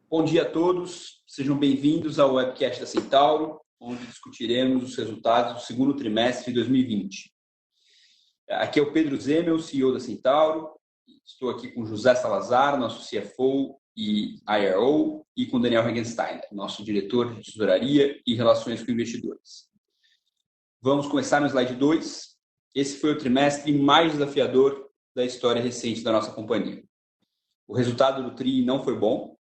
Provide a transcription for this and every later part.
Bom dia a todos, sejam bem-vindos ao webcast da Centauro, onde discutiremos os resultados do segundo trimestre de 2020. Aqui é o Pedro Zemel, CEO da Centauro. Estou aqui com José Salazar, nosso CFO e IRO, e com Daniel Regensteiner, nosso diretor de tesouraria e relações com investidores. Vamos começar no slide 2. Esse foi o trimestre mais desafiador da história recente da nossa companhia. O resultado do TRI não foi bom,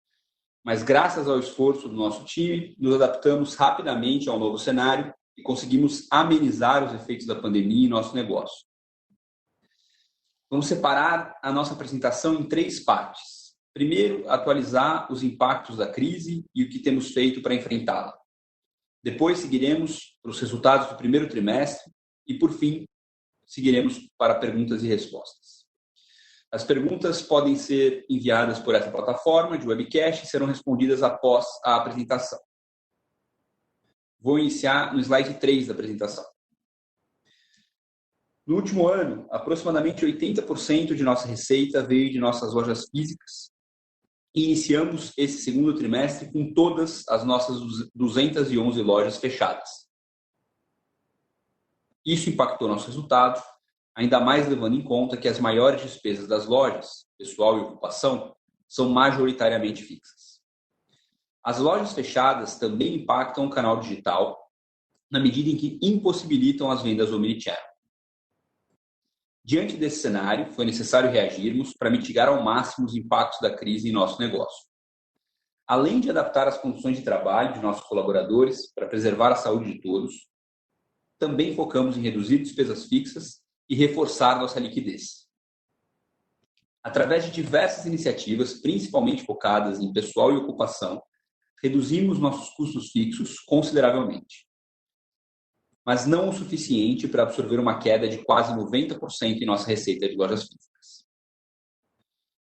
mas graças ao esforço do nosso time, nos adaptamos rapidamente ao novo cenário e conseguimos amenizar os efeitos da pandemia em nosso negócio. Vamos separar a nossa apresentação em 3 partes. Primeiro, atualizar os impactos da crise e o que temos feito para enfrentá-la. Depois, seguiremos para os resultados do primeiro trimestre e, por fim, seguiremos para perguntas e respostas. As perguntas podem ser enviadas por essa plataforma de webcast e serão respondidas após a apresentação. Vou iniciar no slide 3 da apresentação. No último ano, aproximadamente 80% de nossa receita veio de nossas lojas físicas e iniciamos esse segundo trimestre com todas as nossas 211 lojas fechadas. Isso impactou nosso resultado, ainda mais levando em conta que as maiores despesas das lojas, pessoal e ocupação, são majoritariamente fixas. As lojas fechadas também impactam o canal digital, na medida em que impossibilitam as vendas omnichannel. Diante desse cenário, foi necessário reagirmos para mitigar ao máximo os impactos da crise em nosso negócio. Além de adaptar as condições de trabalho de nossos colaboradores para preservar a saúde de todos, também focamos em reduzir despesas fixas e reforçar nossa liquidez. Através de diversas iniciativas, principalmente focadas em pessoal e ocupação, reduzimos nossos custos fixos consideravelmente, mas não o suficiente para absorver uma queda de quase 90% em nossa receita de lojas físicas.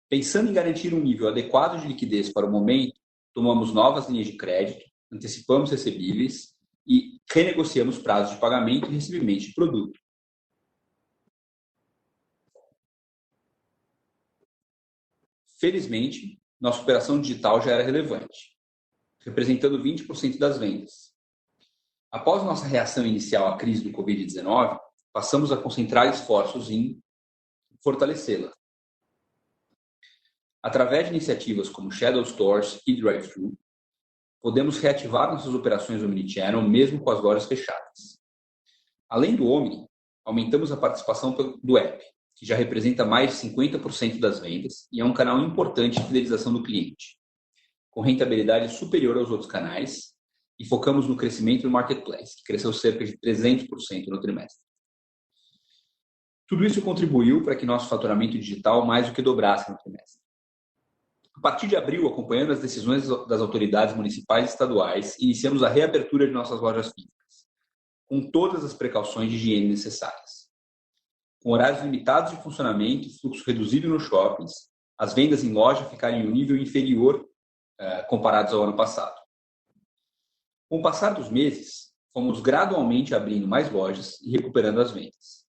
Pensando em garantir um nível adequado de liquidez para o momento, tomamos novas linhas de crédito, antecipamos recebíveis e renegociamos prazos de pagamento e recebimento de produto. Felizmente, nossa operação digital já era relevante, representando 20% das vendas. Após nossa reação inicial à crise do Covid-19, passamos a concentrar esforços em fortalecê-la. Através de iniciativas como Shadow Stores e Drive-Thru, podemos reativar nossas operações omnichannel mesmo com as lojas fechadas. Além do Omni, aumentamos a participação do app, que já representa mais de 50% das vendas e é um canal importante de fidelização do cliente, com rentabilidade superior aos outros canais, e focamos no crescimento do marketplace, que cresceu cerca de 300% no trimestre. Tudo isso contribuiu para que nosso faturamento digital mais do que dobrasse no trimestre. A partir de abril, acompanhando as decisões das autoridades municipais e estaduais, iniciamos a reabertura de nossas lojas físicas, com todas as precauções de higiene necessárias. Com horários limitados de funcionamento e fluxo reduzido nos shoppings, as vendas em loja ficaram em um nível inferior comparados ao ano passado. Com o passar dos meses, fomos gradualmente abrindo mais lojas e recuperando as vendas.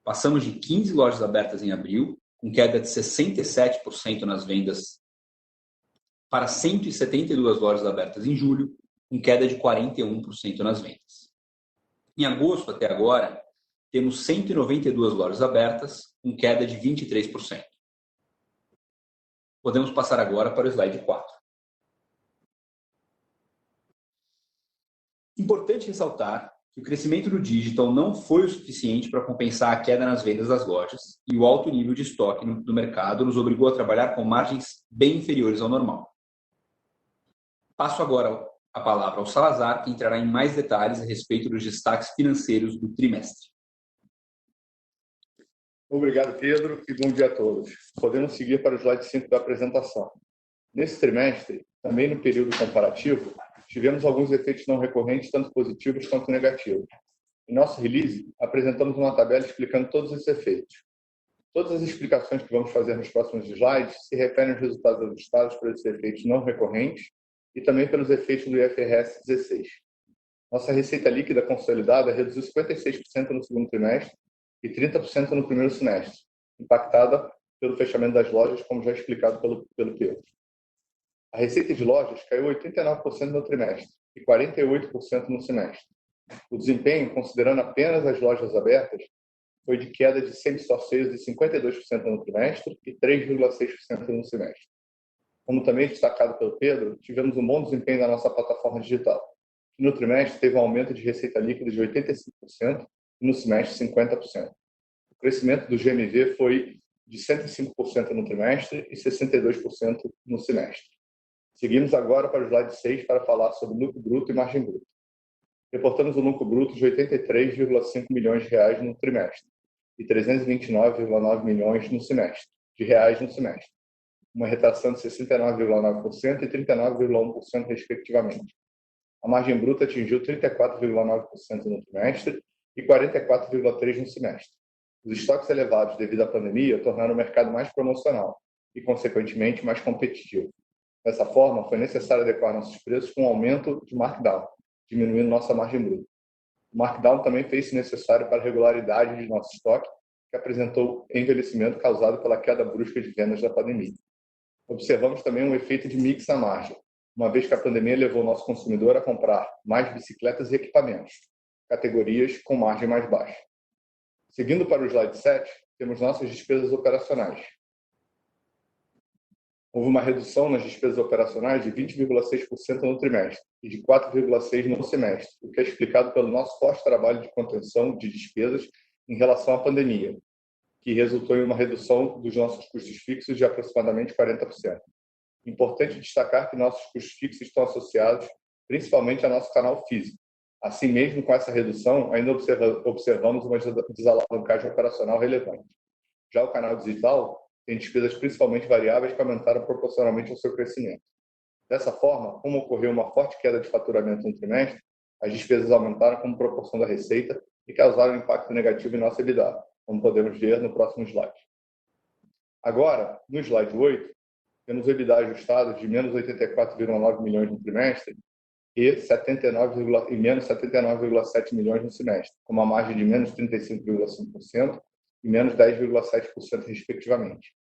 Passamos de 15 lojas abertas em abril, com queda de 67% nas vendas, para 172 lojas abertas em julho, com queda de 41% nas vendas. Em agosto até agora, temos 192 lojas abertas, com queda de 23%. Podemos passar agora para o slide 4. Importante ressaltar que o crescimento do digital não foi o suficiente para compensar a queda nas vendas das lojas e o alto nível de estoque do mercado nos obrigou a trabalhar com margens bem inferiores ao normal. Passo agora a palavra ao Salazar, que entrará em mais detalhes a respeito dos destaques financeiros do trimestre. Obrigado, Pedro, e bom dia a todos. Podemos seguir para o slide 5 da apresentação. Nesse trimestre, também no período comparativo, tivemos alguns efeitos não recorrentes, tanto positivos quanto negativos. Em nosso release, apresentamos uma tabela explicando todos esses efeitos. Todas as explicações que vamos fazer nos próximos slides se referem aos resultados ajustados por esses efeitos não recorrentes e também pelos efeitos do IFRS 16. Nossa receita líquida consolidada reduziu 56% no segundo trimestre e 30% no primeiro semestre, impactada pelo fechamento das lojas, como já explicado pelo Pedro. A receita de lojas caiu 89% no trimestre e 48% no semestre. O desempenho, considerando apenas as lojas abertas, foi de queda de same-store sales de 52% no trimestre e 3,6% no semestre. Como também destacado pelo Pedro, tivemos um bom desempenho da nossa plataforma digital, que no trimestre teve um aumento de receita líquida de 85% e no semestre 50%. O crescimento do GMV foi de 105% no trimestre e 62% no semestre. Seguimos agora para o slide 6 para falar sobre lucro bruto e margem bruta. Reportamos um lucro bruto de R$ 83,5 milhões no trimestre e 329,9 milhões no semestre, uma retração de 69,9% e 39,1% respectivamente. A margem bruta atingiu 34,9% no trimestre e 44,3% no semestre. Os estoques elevados devido à pandemia tornaram o mercado mais promocional e, consequentemente, mais competitivo. Dessa forma, foi necessário adequar nossos preços com um aumento de markdown, diminuindo nossa margem bruta. O markdown também fez-se necessário para a regularidade de nosso estoque, que apresentou envelhecimento causado pela queda brusca de vendas da pandemia. Observamos também um efeito de mix na margem, uma vez que a pandemia levou o nosso consumidor a comprar mais bicicletas e equipamentos, categorias com margem mais baixa. Seguindo para o slide 7, temos nossas despesas operacionais. Houve uma redução nas despesas operacionais de 20,6% no trimestre e de 4,6% no semestre, o que é explicado pelo nosso forte trabalho de contenção de despesas em relação à pandemia, que resultou em uma redução dos nossos custos fixos de aproximadamente 40%. Importante destacar que nossos custos fixos estão associados principalmente ao nosso canal físico. Assim mesmo, com essa redução, ainda observamos uma desalavancagem operacional relevante. Já o canal digital tem despesas principalmente variáveis que aumentaram proporcionalmente ao seu crescimento. Dessa forma, como ocorreu uma forte queda de faturamento no trimestre, as despesas aumentaram como proporção da receita e causaram um impacto negativo em nossa EBITDA, como podemos ver no próximo slide. Agora, no slide 8, temos o EBITDA ajustado de menos 84,9 milhões no trimestre e menos 79,7 milhões no semestre, com uma margem de menos 35,5% e menos 10,7% respectivamente.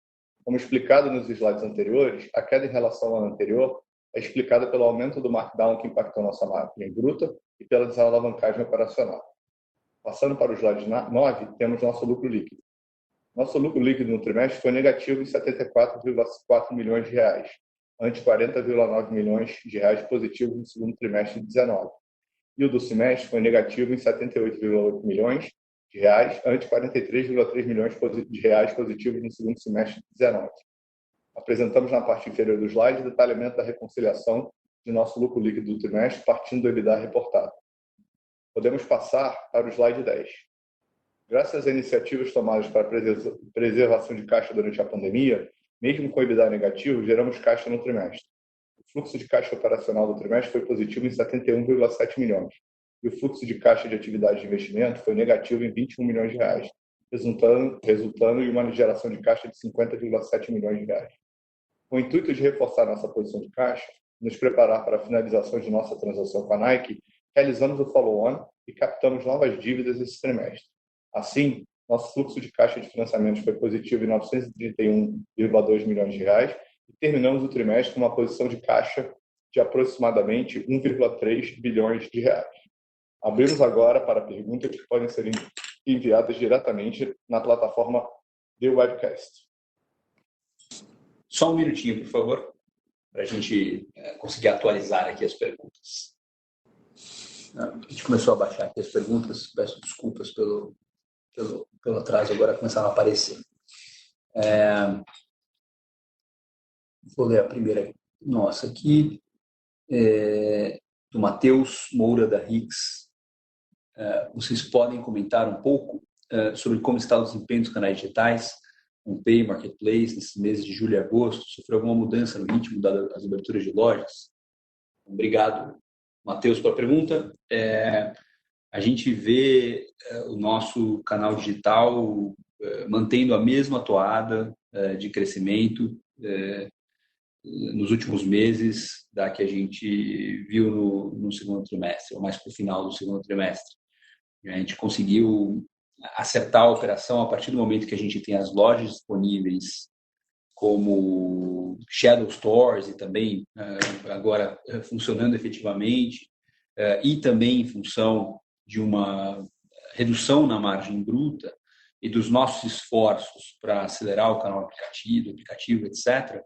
Como explicado nos slides anteriores, a queda em relação ao ano anterior é explicada pelo aumento do markdown que impactou nossa margem bruta e pela desalavancagem operacional. Passando para o slide 9, temos nosso lucro líquido. Nosso lucro líquido no trimestre foi negativo em 74,4 milhões de reais, ante 40,9 milhões de reais positivos no segundo trimestre de 2019. E o do semestre foi negativo em 78,8 milhões de reais, ante 43,3 milhões de reais positivos no segundo semestre de 2019. Apresentamos na parte inferior do slide o detalhamento da reconciliação de nosso lucro líquido do trimestre, partindo do EBITDA reportado. Podemos passar para o slide 10. Graças às iniciativas tomadas para a preservação de caixa durante a pandemia, mesmo com o EBITDA negativo, geramos caixa no trimestre. O fluxo de caixa operacional do trimestre foi positivo em 71,7 milhões, e o fluxo de caixa de atividade de investimento foi negativo em 21 milhões de reais, resultando em uma geração de caixa de 50,7 milhões de reais. Com o intuito de reforçar nossa posição de caixa, nos preparar para a finalização de nossa transação com a Nike, realizamos o follow-on e captamos novas dívidas esse trimestre. Assim, nosso fluxo de caixa de financiamentos foi positivo em 931,2 milhões de reais e terminamos o trimestre com uma posição de caixa de aproximadamente 1,3 bilhões de reais. Abrimos agora para perguntas que podem ser enviadas diretamente na plataforma do webcast. Só um minutinho, por favor, para a gente conseguir atualizar aqui as perguntas. A gente começou a baixar aqui as perguntas, peço desculpas pelo atraso, agora começaram a aparecer. Vou ler a primeira nossa aqui, do Matheus Moura da Rix. Vocês podem comentar um pouco sobre como está o desempenho dos canais digitais, Pay, Marketplace, nesses meses de julho e agosto? Sofreu alguma mudança no ritmo das aberturas de lojas? Obrigado, Matheus, pela pergunta. A gente vê o nosso canal digital mantendo a mesma toada de crescimento nos últimos meses da que a gente viu no segundo trimestre, ou mais para o final do segundo trimestre. A gente conseguiu acertar a operação a partir do momento que a gente tem as lojas disponíveis como shadow stores e também agora funcionando efetivamente, e também em função de uma redução na margem bruta e dos nossos esforços para acelerar o canal aplicativo, etc.,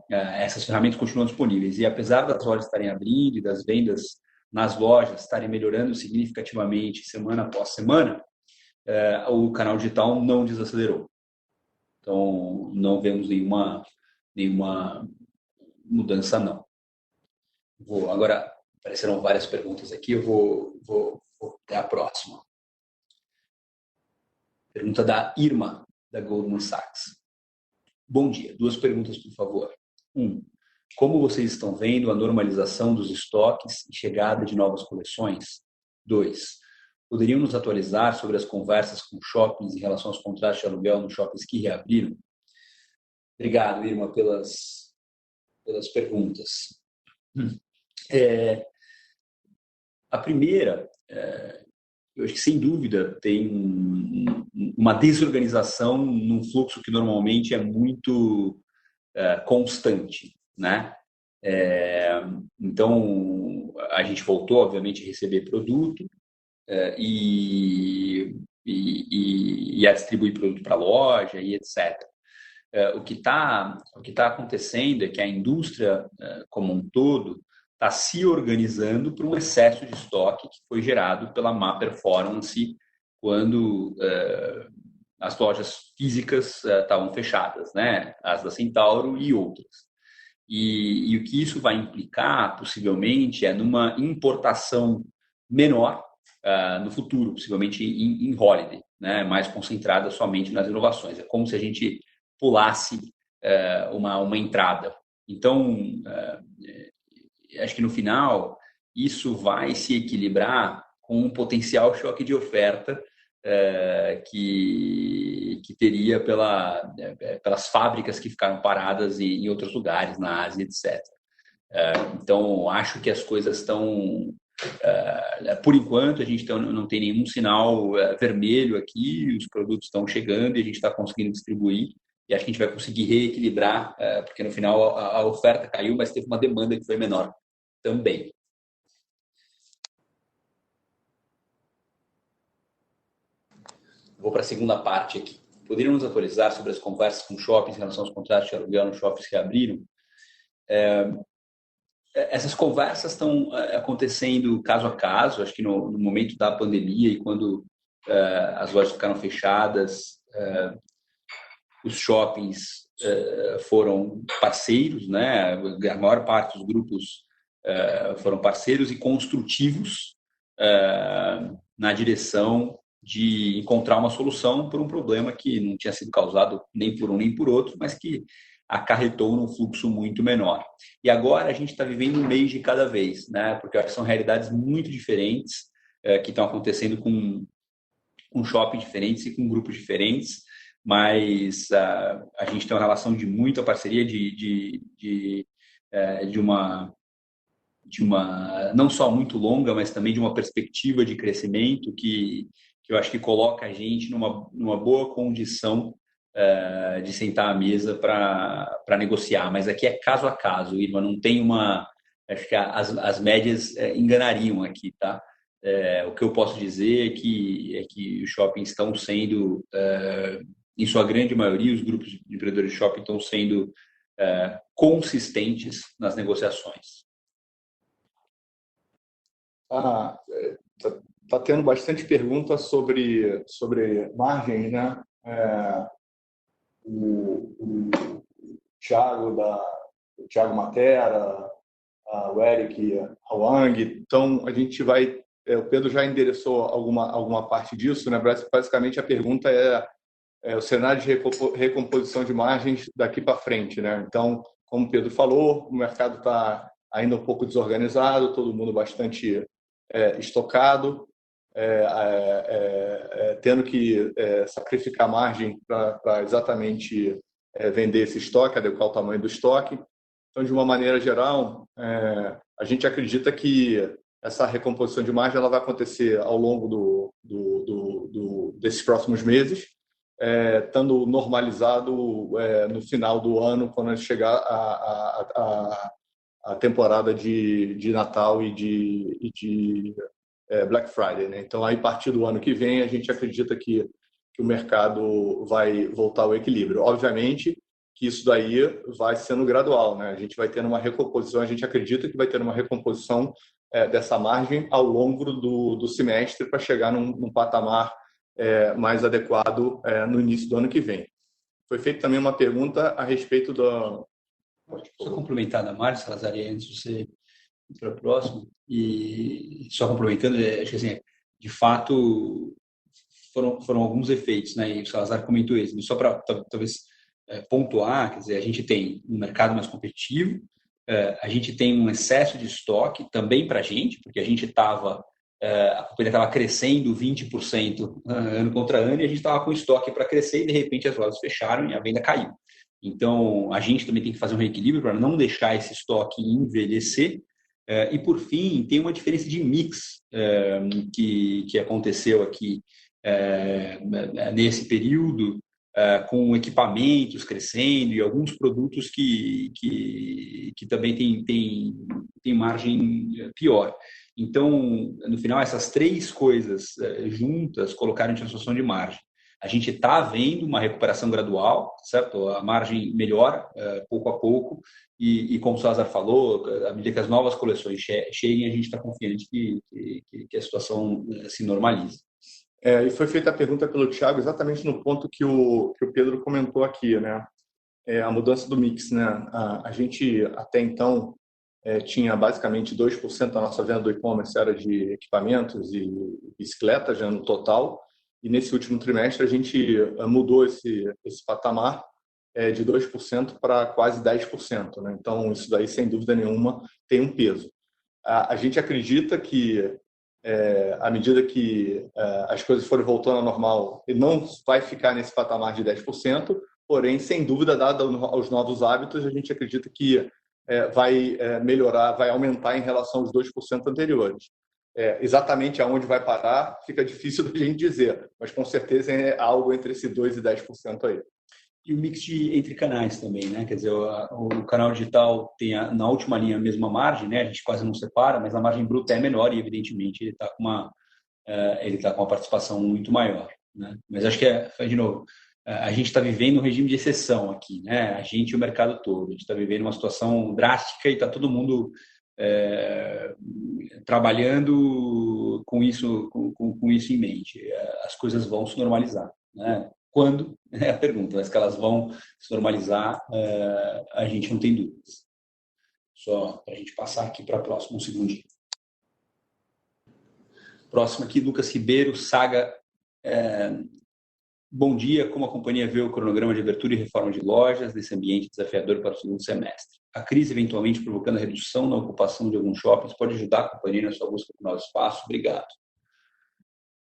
essas ferramentas continuam disponíveis. E apesar das lojas estarem abrindo e das vendas nas lojas estarem melhorando significativamente semana após semana, o canal digital não desacelerou. Então, não vemos nenhuma mudança, não. Agora, apareceram várias perguntas aqui, eu vou até a próxima. Pergunta da Irma, da Goldman Sachs. Bom dia, 2 perguntas, por favor. 1. Como vocês estão vendo a normalização dos estoques e chegada de novas coleções? 2. Poderiam nos atualizar sobre as conversas com shoppings em relação aos contratos de aluguel nos shoppings que reabriram? Obrigado, Irma, pelas perguntas. A primeira, eu acho que sem dúvida tem uma desorganização num fluxo que normalmente é muito constante, né? Então, a gente voltou, obviamente, a receber produto e a distribuir produto para a loja e etc. O que tá acontecendo é que a indústria como um todo está se organizando para um excesso de estoque que foi gerado pela má performance quando as lojas físicas estavam fechadas, né? As da Centauro e outras. E o que isso vai implicar, possivelmente, é numa importação menor no futuro, possivelmente em holiday, né? Mais concentrada somente nas inovações. É como se a gente pulasse uma entrada. Então, acho que no final isso vai se equilibrar com um potencial choque de oferta que teria pelas fábricas que ficaram paradas em outros lugares, na Ásia, etc. Então, acho que as coisas estão... por enquanto, a gente não tem nenhum sinal vermelho aqui, os produtos estão chegando e a gente está conseguindo distribuir. E acho que a gente vai conseguir reequilibrar, porque no final a oferta caiu, mas teve uma demanda que foi menor também. Vou para a segunda parte aqui. Poderiam nos atualizar sobre as conversas com shoppings em relação aos contratos de aluguel nos shoppings que abriram? Essas conversas estão acontecendo caso a caso. Acho que no momento da pandemia e quando as lojas ficaram fechadas, os shoppings foram parceiros, né? A maior parte dos grupos foram parceiros e construtivos na direção de encontrar uma solução para um problema que não tinha sido causado nem por um nem por outro, mas que acarretou num fluxo muito menor. E agora a gente está vivendo um mês de cada vez, né? Porque eu acho que são realidades muito diferentes que estão acontecendo com shoppings diferentes e com grupos diferentes, mas a gente tem uma relação de muita parceria, de uma não só muito longa, mas também de uma perspectiva de crescimento que eu acho que coloca a gente numa boa condição de sentar à mesa para negociar. Mas aqui é caso a caso, Irma, não tem acho que as médias enganariam aqui, tá? O que eu posso dizer é que os shoppings estão sendo, em sua grande maioria, os grupos de empreendedores de shopping estão sendo consistentes nas negociações. Tá tendo bastante perguntas sobre margens, né? O Thiago Matera, o Eric Hwang. Então, a gente vai... o Pedro já endereçou alguma parte disso, né? Basicamente, a pergunta é o cenário de recomposição de margens daqui para frente, né? Então, como o Pedro falou, o mercado está ainda um pouco desorganizado, todo mundo bastante estocado, tendo que sacrificar margem para exatamente vender esse estoque, adequar o tamanho do estoque. Então, de uma maneira geral, a gente acredita que essa recomposição de margem ela vai acontecer ao longo desses próximos meses. estando normalizado no final do ano, quando chegar a temporada de Natal e de Black Friday, né? Então, aí, a partir do ano que vem, a gente acredita que o mercado vai voltar ao equilíbrio. Obviamente que isso daí vai sendo gradual, né? A gente vai tendo uma recomposição, a gente acredita que vai ter uma recomposição dessa margem ao longo do semestre para chegar num patamar mais adequado no início do ano que vem. Foi feita também uma pergunta a respeito do... Só complementar da Márcia Salazar, antes de você ir para o próximo, e só complementando, acho que assim, de fato foram alguns efeitos, né? E o Salazar comentou isso, mas só para talvez pontuar, quer dizer, a gente tem um mercado mais competitivo, a gente tem um excesso de estoque também para a gente, porque a gente estava a companhia estava crescendo 20% ano contra ano e a gente estava com estoque para crescer e de repente as lojas fecharam e a venda caiu. Então, a gente também tem que fazer um reequilíbrio para não deixar esse estoque envelhecer. E, por fim, tem uma diferença de mix que aconteceu aqui nesse período, com equipamentos crescendo e alguns produtos que também tem margem pior. Então, no final, essas três coisas juntas colocaram a gente em situação de margem. A gente está vendo uma recuperação gradual, certo? A margem melhora pouco a pouco e como o Salazar falou, à medida que as novas coleções cheguem, a gente está confiante que a situação se normalize. E foi feita a pergunta pelo Thiago exatamente no ponto que o Pedro comentou aqui, né? A mudança do mix, né? A gente até então tinha basicamente 2% da nossa venda do e-commerce era de equipamentos e bicicletas, já no total. E nesse último trimestre a gente mudou esse patamar de 2% para quase 10%, né? Então, isso daí, sem dúvida nenhuma, tem um peso. A gente acredita que, à medida que as coisas forem voltando ao normal, ele não vai ficar nesse patamar de 10%, porém, sem dúvida, dado aos novos hábitos, a gente acredita que vai melhorar, vai aumentar em relação aos 2% anteriores. Exatamente aonde vai parar, fica difícil da gente dizer, mas com certeza é algo entre esse 2% e 10% aí. E o mix entre canais também, né? Quer dizer, o canal digital tem na última linha a mesma margem, né? A gente quase não separa, mas a margem bruta é menor e, evidentemente, ele está com uma participação muito maior, né? Mas acho que de novo, a gente está vivendo um regime de exceção aqui, né? A gente e o mercado todo. A gente está vivendo uma situação drástica e está todo mundo trabalhando com isso em mente. As coisas vão se normalizar, né? Quando? É a pergunta, mas que elas vão se normalizar, a gente não tem dúvidas. Só para a gente passar aqui para a próxima, um segundinho. Próximo aqui, Lucas Ribeiro, Saga. Bom dia, como a companhia vê o cronograma de abertura e reforma de lojas desse ambiente desafiador para o segundo semestre? A crise, eventualmente provocando a redução na ocupação de alguns shoppings, pode ajudar a companhia na sua busca por novos espaços? Obrigado.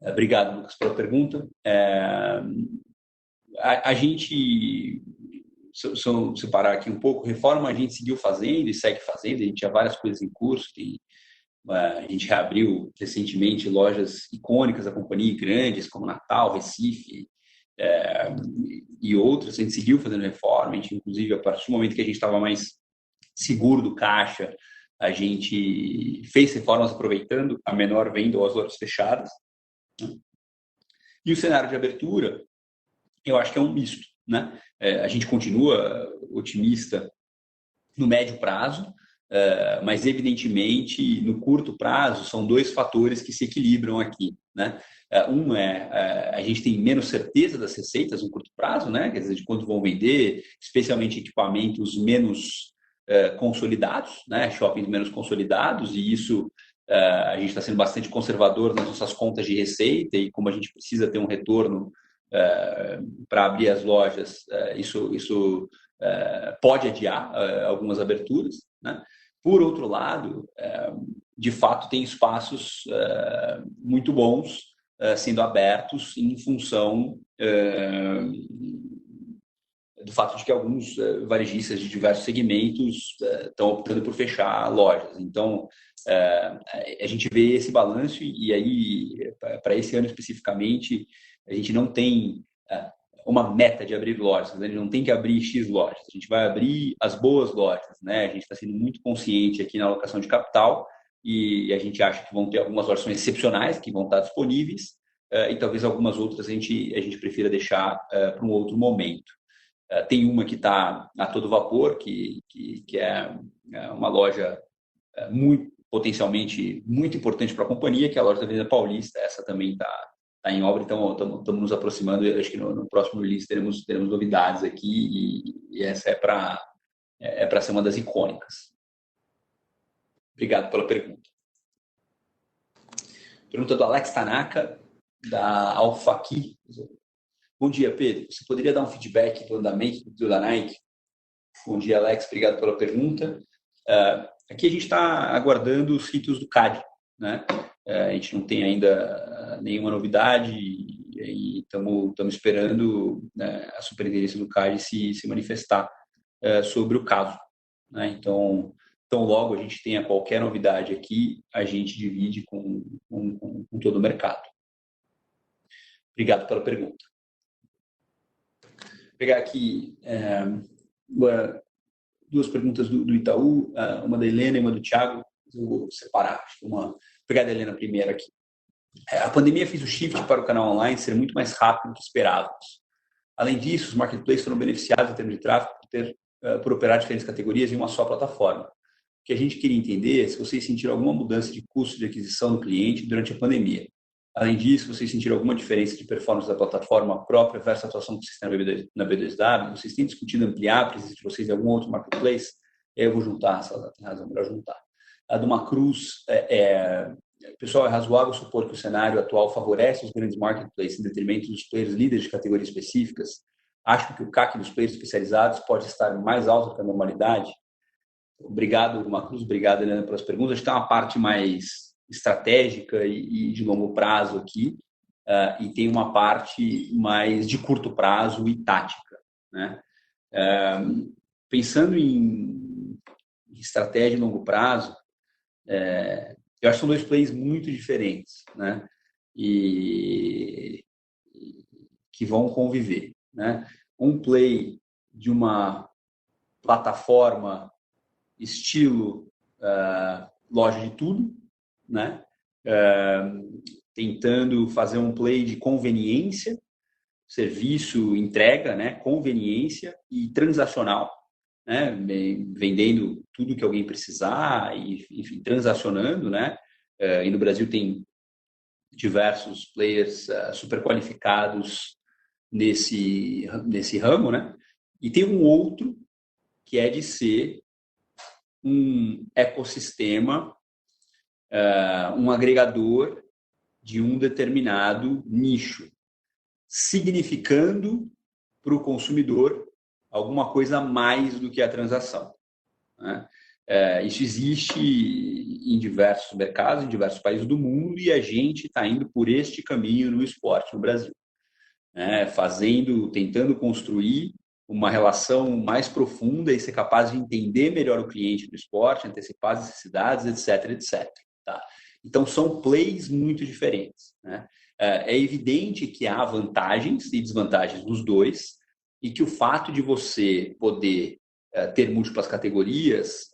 Obrigado, Lucas, pela pergunta. A gente, se eu separar aqui um pouco, reforma a gente seguiu fazendo e segue fazendo, a gente tinha várias coisas em curso, a gente reabriu recentemente lojas icônicas da companhia, grandes, como Natal, Recife, e outras. A gente seguiu fazendo reforma, a gente, inclusive, a partir do momento que a gente estava mais seguro do caixa, a gente fez reformas aproveitando a menor venda ou as lojas fechadas. E o cenário de abertura, eu acho que é um misto, né? A gente continua otimista no médio prazo, mas evidentemente no curto prazo são dois fatores que se equilibram aqui, né? Um a gente tem menos certeza das receitas no curto prazo, né? Quer dizer, de quanto vão vender, especialmente equipamentos menos consolidados, né? Shoppings menos consolidados, e isso a gente está sendo bastante conservador nas nossas contas de receita, e como a gente precisa ter um retorno para abrir as lojas, isso pode adiar algumas aberturas, né? Por outro lado, de fato, tem espaços muito bons sendo abertos em função do fato de que alguns varejistas de diversos segmentos estão optando por fechar lojas. Então, a gente vê esse balanço e aí, para esse ano especificamente, a gente não tem uma meta de abrir lojas, a gente não tem que abrir X lojas, a gente vai abrir as boas lojas, né? A gente está sendo muito consciente aqui na alocação de capital e a gente acha que vão ter algumas lojas excepcionais que vão estar disponíveis e talvez algumas outras a gente prefira deixar para um outro momento. Tem uma que está a todo vapor, que é uma loja potencialmente muito importante para a companhia, que é a loja da Avenida Paulista. Essa também está em obra, então estamos nos aproximando. Acho que no próximo release teremos novidades aqui e essa é para ser uma das icônicas. Obrigado pela pergunta. Pergunta do Alex Tanaka, da Alfaqui. Bom dia, Pedro. Você poderia dar um feedback do andamento da Nike? Bom dia, Alex. Obrigado pela pergunta. Aqui a gente está aguardando os ritos do CAD, né? A gente não tem ainda nenhuma novidade e estamos esperando, né, a superintendência do CAD se manifestar sobre o caso, né? Então logo a gente tenha qualquer novidade aqui, a gente divide com todo o mercado. Obrigado pela pergunta. Vou pegar aqui duas perguntas do Itaú, uma da Helena e uma do Thiago. Eu vou separar. Vou pegar a da Helena primeiro aqui. A pandemia fez o shift para o canal online ser muito mais rápido do que esperávamos. Além disso, os marketplaces foram beneficiados em termos de tráfego por operar diferentes categorias em uma só plataforma. O que a gente queria entender é se vocês sentiram alguma mudança de custo de aquisição do cliente durante a pandemia. Além disso, vocês sentiram alguma diferença de performance da plataforma própria versus a atuação do sistema na B2W? Vocês têm discutido ampliar a presença de vocês em algum outro marketplace? Eu vou juntar, se ela tem razão, melhor juntar. A do Macruz, pessoal, é razoável supor que o cenário atual favorece os grandes marketplaces em detrimento dos players líderes de categorias específicas? Acho que o CAC dos players especializados pode estar mais alto que a normalidade? Obrigado, Macruz. Obrigado, Helena, pelas perguntas. Acho que tem uma parte mais estratégica e de longo prazo aqui, e tem uma parte mais de curto prazo e tática, né? Pensando em estratégia de longo prazo, eu acho que são dois plays muito diferentes, né? E que vão conviver, né? Um play de uma plataforma estilo loja de tudo, né? Tentando fazer um play de conveniência, serviço, entrega, né? Conveniência e transacional, né? Vendendo tudo que alguém precisar e, enfim, transacionando, né? E no Brasil tem diversos players super qualificados nesse ramo, né? E tem um outro que é de ser um ecossistema, um agregador de um determinado nicho, significando para o consumidor alguma coisa a mais do que a transação, né? Isso existe em diversos mercados, em diversos países do mundo, e a gente está indo por este caminho no esporte no Brasil, né? Tentando construir uma relação mais profunda e ser capaz de entender melhor o cliente do esporte, antecipar as necessidades, etc, etc. Tá? Então, são plays muito diferentes, né? É evidente que há vantagens e desvantagens nos dois e que o fato de você poder ter múltiplas categorias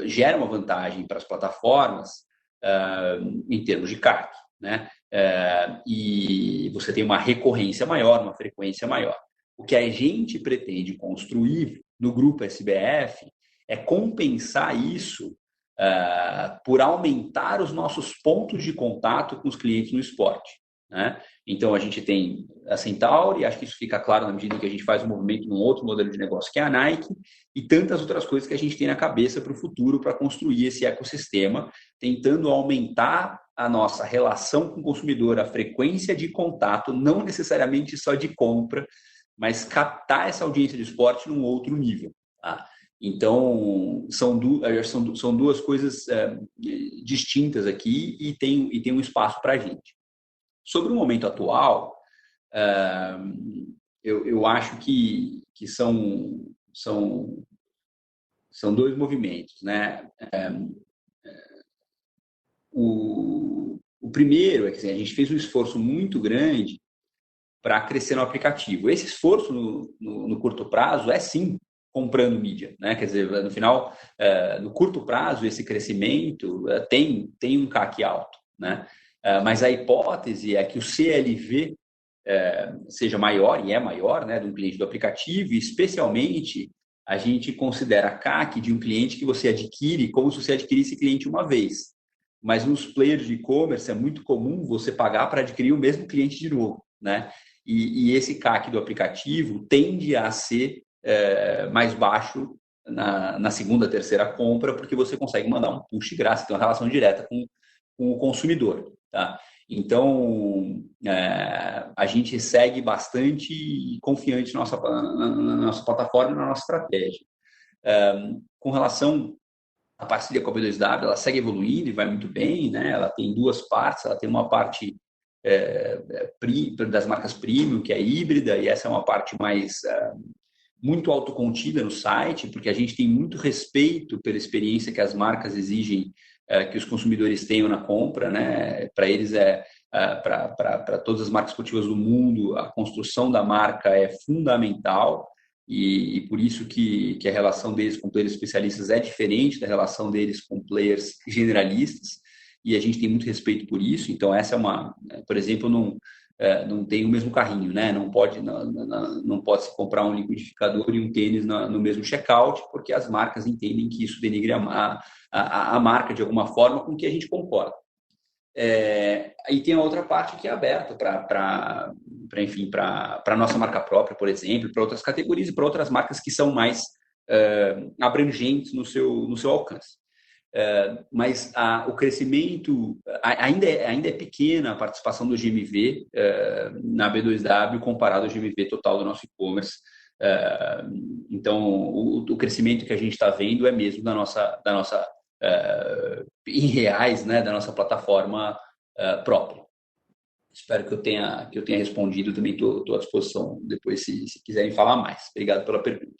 gera uma vantagem para as plataformas em termos de CAC, né? E você tem uma recorrência maior, uma frequência maior. O que a gente pretende construir no grupo SBF é compensar isso por aumentar os nossos pontos de contato com os clientes no esporte, né? Então, a gente tem a Centauri, acho que isso fica claro na medida que a gente faz um movimento num outro modelo de negócio, que é a Nike, e tantas outras coisas que a gente tem na cabeça para o futuro para construir esse ecossistema, tentando aumentar a nossa relação com o consumidor, a frequência de contato, não necessariamente só de compra, mas captar essa audiência de esporte num outro nível, tá? Então, são duas coisas distintas aqui e tem um espaço para a gente. Sobre o momento atual, eu acho que são dois movimentos, né? O primeiro é que assim, a gente fez um esforço muito grande para crescer no aplicativo. Esse esforço no curto prazo é sim comprando mídia, né? Quer dizer, no final, no curto prazo, esse crescimento tem um CAC alto, né? Mas a hipótese é que o CLV seja maior, e é maior, né, de um cliente do aplicativo, e especialmente a gente considera a CAC de um cliente que você adquire como se você adquirisse cliente uma vez. Mas nos players de e-commerce é muito comum você pagar para adquirir o mesmo cliente de novo, né? E esse CAC do aplicativo tende a ser mais baixo na segunda, terceira compra, porque você consegue mandar um push grátis, tem uma relação direta com o consumidor, tá? Então, a gente segue bastante confiante na nossa plataforma e na nossa estratégia. Com relação à parceria com a B2W, ela segue evoluindo e vai muito bem, né? Ela tem duas partes, ela tem uma parte das marcas premium, que é híbrida, e essa é uma parte mais muito autocontida no site, porque a gente tem muito respeito pela experiência que as marcas exigem que os consumidores tenham na compra, né? Para eles para todas as marcas esportivas do mundo, a construção da marca é fundamental e por isso que a relação deles com players especialistas é diferente da relação deles com players generalistas, e a gente tem muito respeito por isso. Então essa é por exemplo, não tem o mesmo carrinho, né? Não pode se comprar um liquidificador e um tênis no mesmo checkout, porque as marcas entendem que isso denigre a marca de alguma forma, com que a gente concorda. E tem a outra parte que é aberta para a nossa marca própria, por exemplo, para outras categorias e para outras marcas que são mais abrangentes no seu alcance. Mas o crescimento ainda é pequena, a participação do GMV na B2W comparado ao GMV total do nosso e-commerce. Então, o crescimento que a gente está vendo é mesmo da nossa em reais, né, da nossa plataforma própria. Espero que eu tenha respondido. Também estou à disposição depois se quiserem falar mais. Obrigado pela pergunta.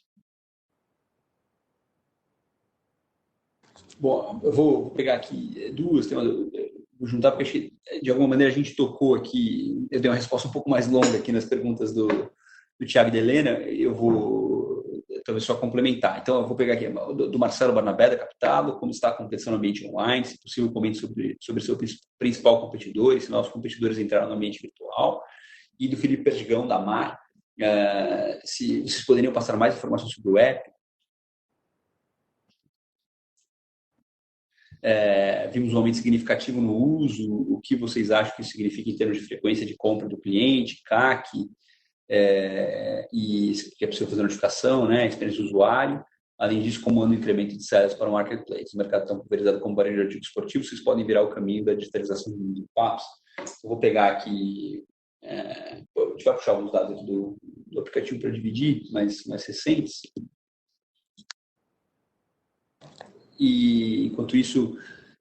Bom, eu vou pegar aqui duas, vou juntar porque acho que de alguma maneira a gente tocou aqui, eu dei uma resposta um pouco mais longa aqui nas perguntas do Thiago e da Helena, eu vou talvez só complementar. Então eu vou pegar aqui do Marcelo Barnabé da Capitalo, como está acontecendo no ambiente online, se possível comente sobre seu principal competidor, se novos competidores entraram no ambiente virtual, e do Felipe Perdigão da Mar, se vocês poderiam passar mais informações sobre o app. Vimos um aumento significativo no uso, o que vocês acham que isso significa em termos de frequência de compra do cliente, CAC, e que é possível fazer notificação, né, experiência do usuário. Além disso, como anda o incremento de sales para o marketplace. O mercado tão pulverizado como varejo de artigos esportivos, vocês podem virar o caminho da digitalização do PAPS. Eu vou pegar aqui, a gente vai puxar alguns dados aqui do aplicativo para dividir, mais recentes. E, enquanto isso,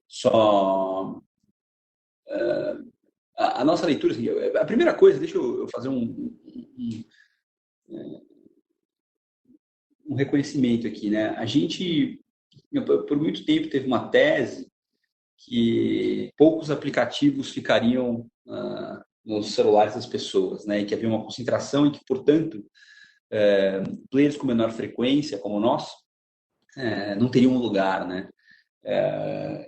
só a nossa leitura, assim, a primeira coisa, deixa eu fazer um reconhecimento aqui, né? A gente, por muito tempo, teve uma tese que poucos aplicativos ficariam nos celulares das pessoas, né? E que havia uma concentração e que, portanto, players com menor frequência, como nós, não teriam um lugar, né?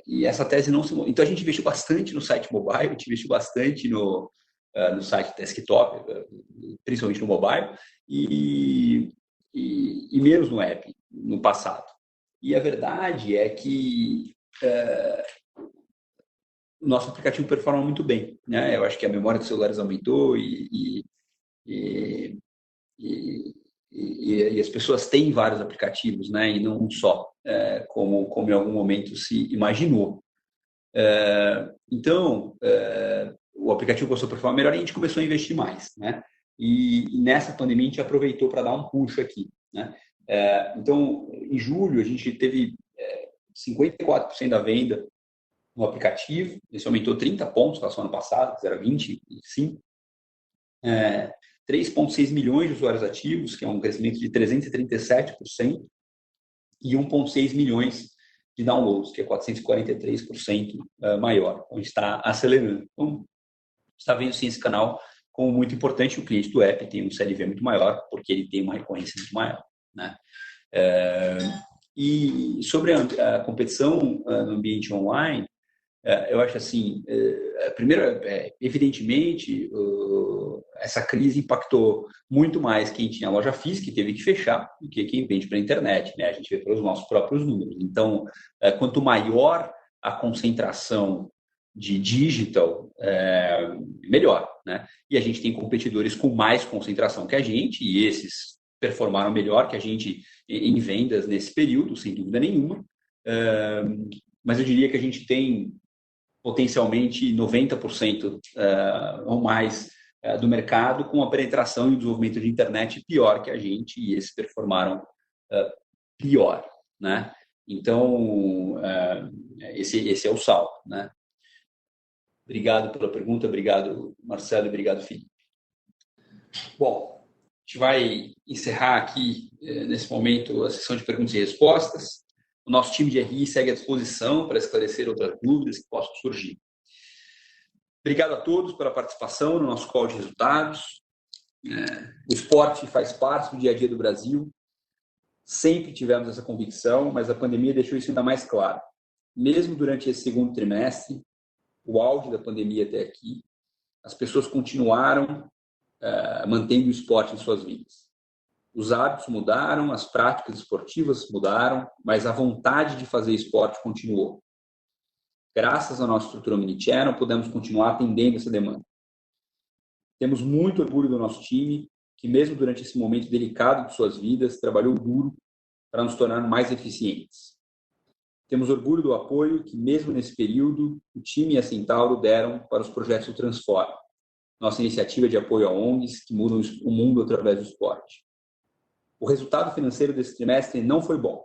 E essa tese não se... Então, a gente investiu bastante no site mobile, a gente investiu bastante no site desktop, principalmente no mobile, e menos no app, no passado. E a verdade é que o nosso aplicativo performa muito bem, né? Eu acho que a memória dos celulares aumentou e as pessoas têm vários aplicativos, né? E não um só, como em algum momento se imaginou. Então, o aplicativo começou a performar melhor e a gente começou a investir mais, né? E nessa pandemia a gente aproveitou para dar um push aqui, né? Então, em julho a gente teve 54% da venda no aplicativo, isso aumentou 30 pontos relação ao ano passado, que era 25. 3,6 milhões de usuários ativos, que é um crescimento de 337%, e 1,6 milhões de downloads, que é 443% maior. Então, a gente está acelerando. Então, está vendo sim esse canal como muito importante, o cliente do app tem um CLV muito maior, porque ele tem uma recorrência muito maior, né? E sobre a competição no ambiente online, eu acho assim, primeiro, evidentemente, essa crise impactou muito mais quem tinha loja física e teve que fechar do que quem vende pela internet, né? A gente vê pelos nossos próprios números. Então, quanto maior a concentração de digital, melhor, né? E a gente tem competidores com mais concentração que a gente, e esses performaram melhor que a gente em vendas nesse período, sem dúvida nenhuma. Mas eu diria que a gente tem potencialmente 90% ou mais do mercado com a penetração e o desenvolvimento de internet pior que a gente, e esses performaram pior, né? Então, esse é o salto, né? Obrigado pela pergunta, obrigado, Marcelo, e obrigado, Felipe. Bom, a gente vai encerrar aqui, nesse momento, a sessão de perguntas e respostas. O nosso time de RI segue à disposição para esclarecer outras dúvidas que possam surgir. Obrigado a todos pela participação no nosso call de resultados. O esporte faz parte do dia a dia do Brasil. Sempre tivemos essa convicção, mas a pandemia deixou isso ainda mais claro. Mesmo durante esse segundo trimestre, o auge da pandemia até aqui, as pessoas continuaram mantendo o esporte em suas vidas. Os hábitos mudaram, as práticas esportivas mudaram, mas a vontade de fazer esporte continuou. Graças à nossa estrutura Omnichannel, podemos continuar atendendo essa demanda. Temos muito orgulho do nosso time, que mesmo durante esse momento delicado de suas vidas, trabalhou duro para nos tornar mais eficientes. Temos orgulho do apoio que, mesmo nesse período, o time e a Centauro deram para os projetos do Transforma, nossa iniciativa de apoio a ONGs que mudam o mundo através do esporte. O resultado financeiro desse trimestre não foi bom,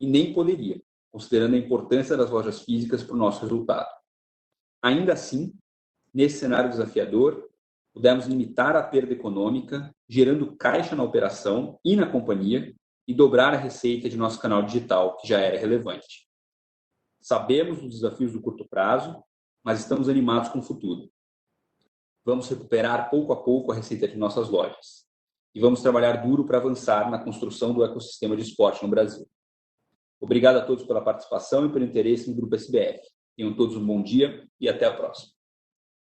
e nem poderia, considerando a importância das lojas físicas para o nosso resultado. Ainda assim, nesse cenário desafiador, pudemos limitar a perda econômica, gerando caixa na operação e na companhia, e dobrar a receita de nosso canal digital, que já era relevante. Sabemos dos desafios do curto prazo, mas estamos animados com o futuro. Vamos recuperar pouco a pouco a receita de nossas lojas. E vamos trabalhar duro para avançar na construção do ecossistema de esporte no Brasil. Obrigado a todos pela participação e pelo interesse no Grupo SBF. Tenham todos um bom dia e até a próxima.